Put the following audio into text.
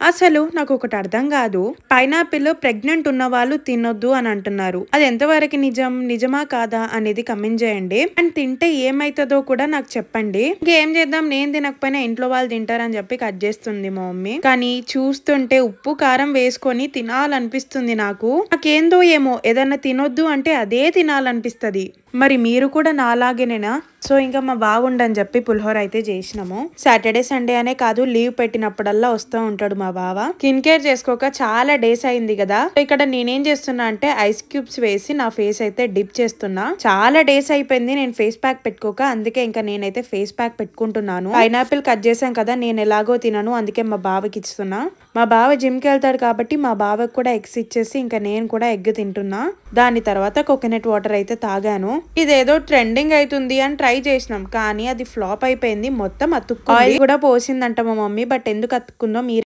అసలు నాకు ఒకటి అర్థం కాదు. పైనాపిల్ ప్రెగ్నెంట్ ఉన్న వాళ్ళు తినొద్దు అని అంటున్నారు. అది ఎంతవరకు నిజమా కాదా అనేది కమెంట్ చేయండి. అండ్ తింటే ఏమైతుందో కూడా నాకు చెప్పండి. ఇంకేం చేద్దాం, నేను తినకపోయినా ఇంట్లో వాళ్ళు తింటారని చెప్పి కట్ చేస్తుంది మా మమ్మీ. కానీ చూస్తుంటే ఉప్పు కారం వేసుకొని తినాలనిపిస్తుంది నాకేందో ఏమో ఏదన్నా తినొద్దు అంటే అదే తినాలనిపిస్తుంది. మరి మీరు కూడా నాలాగేనేనా? సో ఇంకా మా బావుండని చెప్పి పులిహోర అయితే చేసినాము. సాటర్డే సండే అనే కాదు, లీవ్ పెట్టినప్పుడల్లా వస్తూ ఉంటాడు మా బావ. స్కిన్ కేర్ చేసుకోక చాలా డేస్ అయింది కదా. ఇక్కడ నేనేం చేస్తున్నా అంటే ఐస్ క్యూబ్స్ వేసి నా ఫేస్ అయితే డిప్ చేస్తున్నా. చాలా డేస్ అయిపోయింది నేను ఫేస్ ప్యాక్ పెట్టుకోక, అందుకే ఇంకా నేనైతే ఫేస్ ప్యాక్ పెట్టుకుంటున్నాను. పైనాపిల్ కట్ చేసాం కదా, నేను ఎలాగో తినను, అందుకే మా బావకి ఇస్తున్నా. మా బావ జిమ్ కి వెళ్తాడు కాబట్టి మా బావకి కూడా ఎగ్స్ ఇచ్చేసి ఇంకా నేను కూడా ఎగ్ తింటున్నా. దాని తర్వాత కోకోనట్ వాటర్ అయితే తాగాను. ఇదేదో ట్రెండింగ్ అవుతుంది అని ట్రై చేసినాం, కానీ అది ఫ్లాప్ అయిపోయింది. మొత్తం అతుక్కు. ఆయిల్ కూడా పోసిందంట మా మమ్మీ, బట్ ఎందుకు అతుక్కుందో మీరు